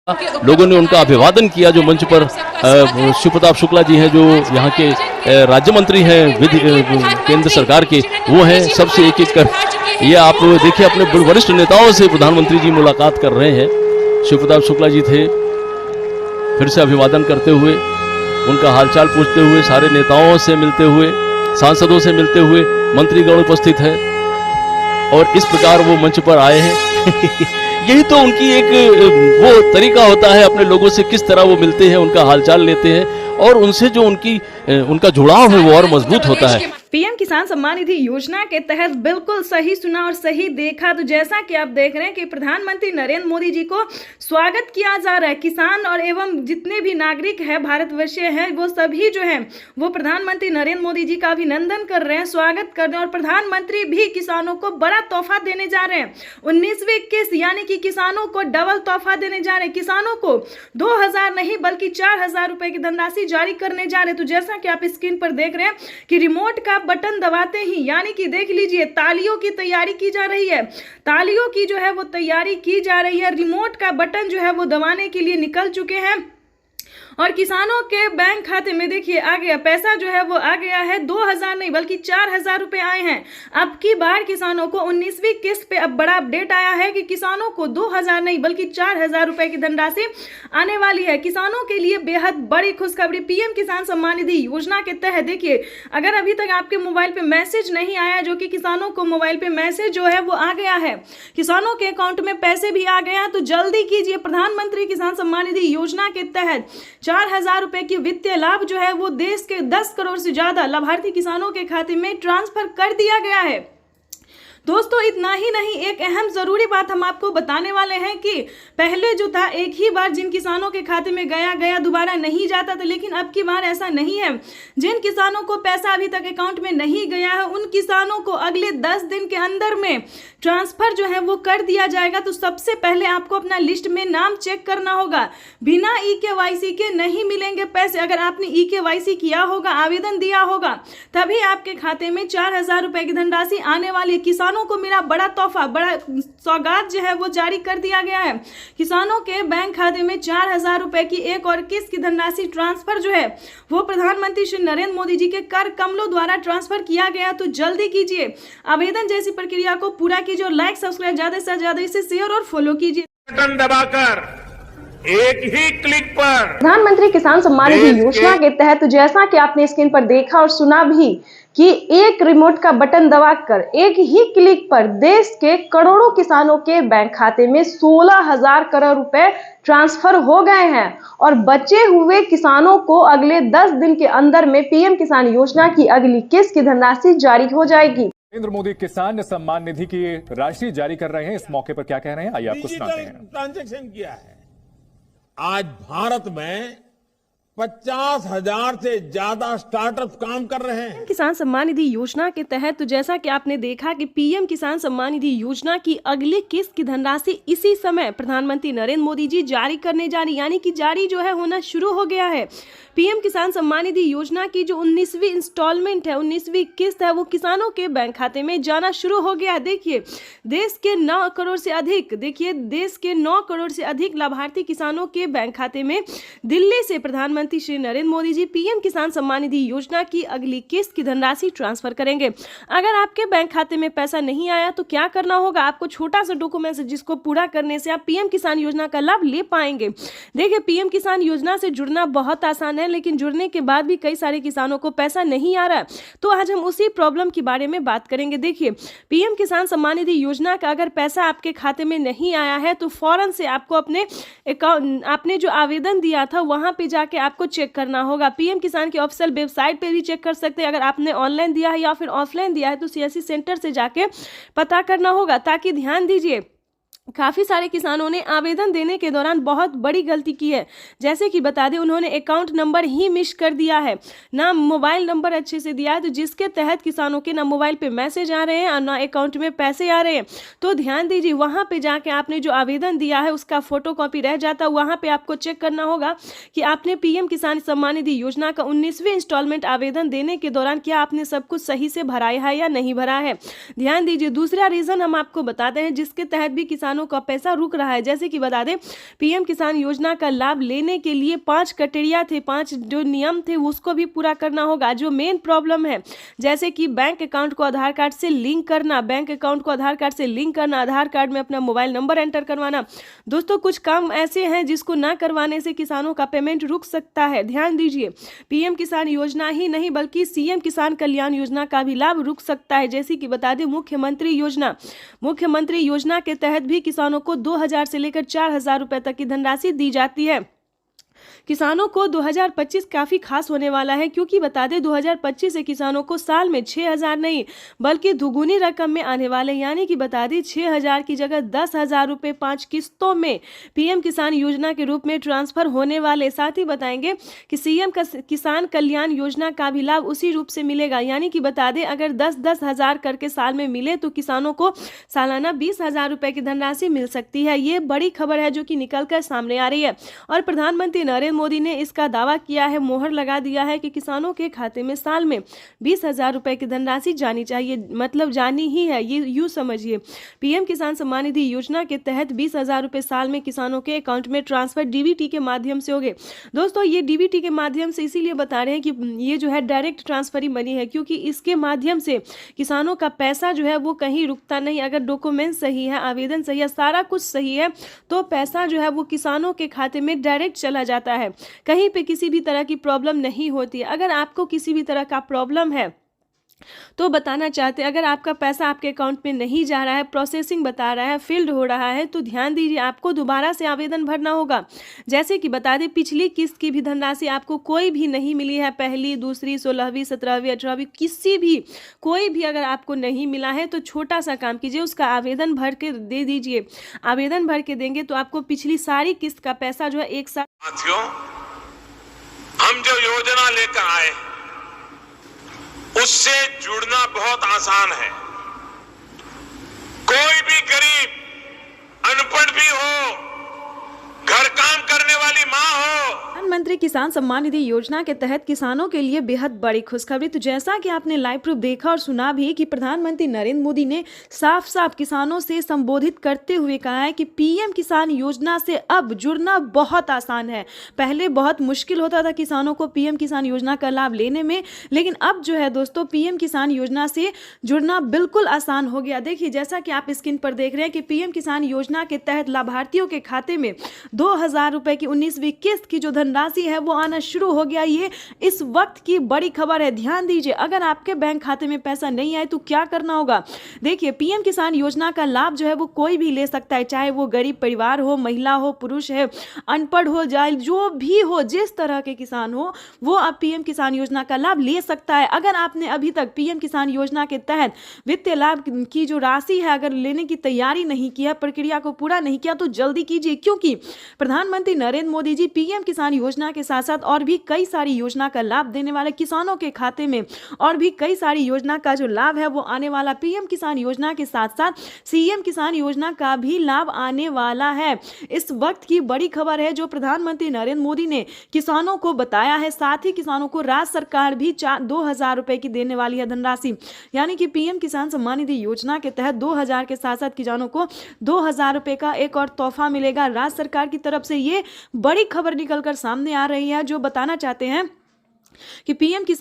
लोगों ने उनका अभिवादन किया। जो मंच पर शिव प्रताप शुक्ला जी हैं, जो यहाँ के राज्य मंत्री हैं केंद्र सरकार के, वो हैं। सबसे एक एक कर ये आप देखिए, अपने वरिष्ठ नेताओं से प्रधानमंत्री जी मुलाकात कर रहे हैं। शिव प्रताप शुक्ला जी थे, फिर से अभिवादन करते हुए, उनका हालचाल पूछते हुए, सारे नेताओं से मिलते हुए, सांसदों से मिलते हुए, मंत्रीगण उपस्थित है और इस प्रकार वो मंच पर आए हैं। यही तो उनकी एक वो तरीका होता है, अपने लोगों से किस तरह वो मिलते हैं, उनका हालचाल लेते हैं और उनसे जो उनका जुड़ाव है वो और मजबूत होता है। पीएम किसान सम्मान निधि योजना के तहत बिल्कुल सही सुना और सही देखा। तो जैसा कि आप देख रहे हैं कि प्रधानमंत्री नरेंद्र मोदी जी को स्वागत किया जा रहा है। किसान और एवं जितने भी नागरिक हैं, भारतवर्षीय हैं, वो सभी जो हैं वो प्रधानमंत्री नरेंद्र मोदी जी का अभिनंदन कर रहे हैं, स्वागत कर रहे हैं। और प्रधानमंत्री भी किसानों को बड़ा तोहफा देने जा रहे हैं। 19वीं किस्त यानी कि किसानों को डबल तोहफा देने जा रहे हैं। किसानों को 2000 नहीं बल्कि 4000 रुपए की धनराशि जारी करने जा रहे हैं। तो जैसा कि आप स्क्रीन पर देख रहे हैं कि रिमोट का बटन दबाते ही, यानी कि देख लीजिए, तालियों की तैयारी की जा रही है। तालियों की जो है वो तैयारी की जा रही है। रिमोट का बटन जो है वो दबाने के लिए निकल चुके हैं और किसानों के बैंक खाते में देखिए आ गया पैसा, जो है वो आ गया है। 2000 नहीं बल्कि 4000 रुपए आए हैं। अब की बार किसानों को 19वीं किस्त पे अब बड़ा अपडेट आया है कि किसानों को 2000 नहीं बल्कि 4000 रुपए की धनराशि आने वाली है। किसानों के लिए बेहद बड़ी खुशखबरी। पीएम किसान सम्मान निधि योजना के तहत देखिए, अगर अभी तक आपके मोबाइल पे मैसेज नहीं आया, जो कि किसानों को मोबाइल पे मैसेज जो है वो आ गया है, किसानों के अकाउंट में पैसे भी आ गया, तो जल्दी कीजिए। प्रधानमंत्री किसान सम्मान निधि योजना के तहत 4000 रुपए की वित्तीय लाभ जो है वो देश के 10 करोड़ से ज्यादा लाभार्थी किसानों के खाते में ट्रांसफर कर दिया गया है। दोस्तों इतना ही नहीं, एक अहम जरूरी बात हम आपको बताने वाले हैं कि पहले जो था एक ही बार जिन किसानों के खाते में गया दोबारा नहीं जाता था, लेकिन अब की बार ऐसा नहीं है। जिन किसानों को पैसा अभी तक अकाउंट में नहीं गया है, उन किसानों को अगले 10 दिन के अंदर में ट्रांसफर जो है वो कर दिया जाएगा। तो सबसे पहले आपको अपना लिस्ट में नाम चेक करना होगा। बिना EKYC के नहीं मिलेंगे पैसे। अगर आपने EKYC किया होगा, आवेदन दिया होगा, तभी आपके खाते में 4000 रुपए की धनराशि आने वाली। किसानों को मिला बड़ा तोहफा, बड़ा सौगात जो है वो जारी कर दिया गया है। किसानों के बैंक खाते में 4000 रुपए की एक और किस्त की धनराशि ट्रांसफर जो है वो प्रधानमंत्री श्री नरेंद्र मोदी जी के कर कमलों द्वारा ट्रांसफर किया गया। तो जल्दी कीजिए, आवेदन जैसी प्रक्रिया को पूरा कीजिए और लाइक सब्सक्राइब ज्यादा से ज्यादा इसे शेयर और फॉलो कीजिए। बटन दबाकर एक ही क्लिक पर प्रधानमंत्री किसान सम्मान निधि योजना के तहत जैसा कि आपने स्क्रीन पर देखा और सुना भी कि एक रिमोट का बटन दबाकर एक ही क्लिक पर देश के करोड़ों किसानों के बैंक खाते में 16,000 करोड़ रुपए ट्रांसफर हो गए हैं और बचे हुए किसानों को अगले 10 दिन के अंदर में पीएम किसान योजना की अगली किस्त की धनराशि जारी हो जाएगी। नरेंद्र मोदी किसान सम्मान निधि की राशि जारी कर रहे हैं। इस मौके पर क्या कह रहे हैं, आइए आपको सुनाते हैं। ट्रांजैक्शन किया है। आज भारत में 50,000 से ज्यादा स्टार्टअप काम कर रहे हैं। किसान सम्मान निधि योजना के तहत तो जैसा कि आपने देखा कि पीएम किसान सम्मान निधि योजना की अगली किस्त की धनराशि इसी समय प्रधानमंत्री नरेंद्र मोदी जी जारी करने जा रही, यानी कि जारी जो है होना शुरू हो गया है। पीएम किसान सम्मान निधि योजना की जो 19वीं इंस्टॉलमेंट है, 19वीं किस्त है, वो किसानों के बैंक खाते में जाना शुरू हो गया है। देखिए देश के 9 करोड़ से अधिक, देखिए देश के 9 करोड़ से अधिक लाभार्थी किसानों के बैंक खाते में दिल्ली से प्रधानमंत्री श्री नरेंद्र मोदी जी पीएम किसान सम्मान निधि योजना की अगली किस्त की धनराशि ट्रांसफर करेंगे। अगर आपके बैंक खाते में पैसा नहीं आया तो क्या करना होगा, आपको छोटा सा डॉक्यूमेंट है जिसको पूरा करने से आप पीएम किसान योजना का लाभ ले पाएंगे। देखिए पीएम किसान योजना से जुड़ना बहुत आसान है, लेकिन जुड़ने के बाद भी कई सारे किसानों को पैसा नहीं आ रहा है। तो आज हम उसी प्रॉब्लम के बारे में बात करेंगे। देखिए पीएम किसान सम्मान निधि योजना का अगर पैसा आपके खाते में नहीं आया है तो फौरन से आपको अपने अकाउंट, आपने जो आवेदन दिया था वहां पे जाके आपको चेक करना होगा। पीएम किसान की ऑफिशियल वेबसाइट पे भी चेक कर सकते हैं। अगर आपने ऑनलाइन दिया है या फिर ऑफलाइन दिया है तो CSC सेंटर से जाके पता करना होगा। ताकि ध्यान दीजिए, काफ़ी सारे किसानों ने आवेदन देने के दौरान बहुत बड़ी गलती की है। जैसे कि बता दें, उन्होंने अकाउंट नंबर ही मिस कर दिया है, ना मोबाइल नंबर अच्छे से दिया है, तो जिसके तहत किसानों के ना मोबाइल पे मैसेज आ रहे हैं और ना अकाउंट में पैसे आ रहे हैं। तो ध्यान दीजिए, वहाँ पे जाके आपने जो आवेदन दिया है उसका फोटोकॉपी रह जाता है। वहाँ पर आपको चेक करना होगा कि आपने पीएम किसान सम्मान निधि योजना का 19वीं इंस्टॉलमेंट आवेदन देने के दौरान क्या आपने सब कुछ सही से भराया है या नहीं भरा है। ध्यान दीजिए, दूसरा रीज़न हम आपको बताते हैं जिसके तहत भी किसान किसानों का पैसा रुक रहा है। जैसे कि बता दें, पीएम किसान योजना का लाभ लेने के लिए 5 क्राइटेरिया थे, 5 जो नियम थे उसको भी पूरा करना होगा। जो मेन प्रॉब्लम है, जैसे कि बैंक अकाउंट को आधार कार्ड से लिंक करना, बैंक अकाउंट को आधार कार्ड से लिंक करना, आधार कार्ड में अपना मोबाइल नंबर एंटर करवाना। दोस्तों, कुछ काम ऐसे हैं जिसको ना करवाने से किसानों का पेमेंट रुक सकता है। ध्यान दीजिए, पीएम किसान योजना ही नहीं बल्कि सीएम किसान कल्याण योजना का भी लाभ रुक सकता है। जैसे कि बता दें, मुख्यमंत्री योजना के तहत भी किसानों को 2000 से लेकर 4000 रुपए तक की धनराशि दी जाती है। किसानों को 2025 काफ़ी खास होने वाला है, क्योंकि बता दें 2025 से किसानों को साल में 6000 नहीं बल्कि दुगुनी रकम में आने वाले, यानी कि बता दें 6000 की जगह 10,000 रुपये 5 किस्तों में पीएम किसान योजना के रूप में ट्रांसफर होने वाले। साथ ही बताएंगे कि सीएम किसान कल्याण योजना का भी लाभ उसी रूप से मिलेगा, यानी कि बता दें अगर 10-10 हज़ार करके साल में मिले तो किसानों को सालाना 20,000 रुपये की धनराशि मिल सकती है। ये बड़ी खबर है जो कि निकल कर सामने आ रही है और प्रधानमंत्री नरेंद्र मोदी ने इसका दावा किया है, मोहर लगा दिया है कि किसानों के खाते में साल में 20,000 रुपए की धनराशि जानी चाहिए, मतलब जानी ही है। ये यूं समझिए, पीएम किसान सम्मान निधि योजना के तहत 20,000 रुपए साल में किसानों के अकाउंट में ट्रांसफर डीबीटी के माध्यम से होंगे। दोस्तों, ये डीबीटी के माध्यम से इसीलिए बता रहे हैं कि ये जो है डायरेक्ट ट्रांसफर ही मनी है, क्योंकि इसके माध्यम से किसानों का पैसा जो है वो कहीं रुकता नहीं। अगर डॉक्यूमेंट सही है, आवेदन सही है, सारा कुछ सही है, तो पैसा जो है वो किसानों के खाते में डायरेक्ट चला जाता है। कहीं पे किसी भी तरह की प्रॉब्लम नहीं होती है। अगर आपको किसी भी तरह का प्रॉब्लम है तो बताना चाहते हैं, अगर आपका पैसा आपके अकाउंट में नहीं जा रहा है, प्रोसेसिंग बता रहा है, फील्ड हो रहा है, तो ध्यान दीजिए आपको दोबारा से आवेदन भरना होगा। जैसे कि बता दें, पिछली किस्त की भी धनराशि आपको कोई भी नहीं मिली है, पहली, दूसरी, 16वीं, 17वीं, 18वीं, किसी भी कोई भी अगर आपको नहीं मिला है तो छोटा सा काम कीजिए, उसका आवेदन भर के दे दीजिए। आवेदन भर के देंगे तो आपको पिछली सारी किस्त का पैसा जो है एक साथ। साथियों, हम जो योजना लेकर आए उससे जुड़ना बहुत आसान है। कोई भी गरीब, अनपढ़ भी हो, घर काम करने वाली माँ हो। प्रधानमंत्री किसान सम्मान निधि योजना के तहत किसानों के लिए बेहद बड़ी खुशखबरी। तो जैसा कि आपने लाइव प्रूफ देखा और सुना भी कि प्रधानमंत्री नरेंद्र मोदी ने साफ साफ किसानों से संबोधित करते हुए कहा है कि पीएम किसान योजना से अब जुड़ना बहुत आसान है। पहले बहुत मुश्किल होता था किसानों को पीएम किसान योजना का लाभ लेने में, लेकिन अब जो है दोस्तों पीएम किसान योजना से जुड़ना बिल्कुल आसान हो गया। देखिए, जैसा कि आप स्क्रीन पर देख रहे हैं कि पीएम किसान योजना के तहत लाभार्थियों के खाते में 2,000 रुपए की 19वीं किस्त की जो धनराशि है वो आना शुरू हो गया। ये इस वक्त की बड़ी खबर है। ध्यान दीजिए, अगर आपके बैंक खाते में पैसा नहीं आए तो क्या करना होगा। देखिए, पीएम किसान योजना का लाभ जो है वो कोई भी ले सकता है, चाहे वो गरीब परिवार हो, महिला हो, पुरुष है, अनपढ़ हो, जाए जो भी हो, जिस तरह के किसान हो वो अब पीएम किसान योजना का लाभ ले सकता है। अगर आपने अभी तक पीएम किसान योजना के तहत वित्तीय लाभ की जो राशि है अगर लेने की तैयारी नहीं की है, प्रक्रिया को पूरा नहीं किया, तो जल्दी कीजिए, क्योंकि प्रधानमंत्री नरेंद्र मोदी जी पीएम किसान योजना के साथ साथ और भी कई सारी योजना का लाभ देने वाले, किसानों के खाते में और भी कई सारी योजना का जो लाभ है वो आने वाला। पीएम किसान योजना के साथ साथ सीएम किसान योजना का भी लाभ आने वाला है। इस वक्त की बड़ी खबर है जो प्रधानमंत्री नरेंद्र मोदी ने किसानों को बताया है। साथ ही किसानों को राज्य सरकार भी 2,000 रुपए की देने वाली है धनराशि, यानी कि पीएम किसान सम्मान निधि योजना के तहत 2,000 के साथ साथ किसानों को 2,000 रुपए का एक और तोहफा मिलेगा राज्य सरकार की तरफ से। ये बड़ी खबर निकलकर सामने आ रही है जो बताना चाहते हैं कि पीएम किसान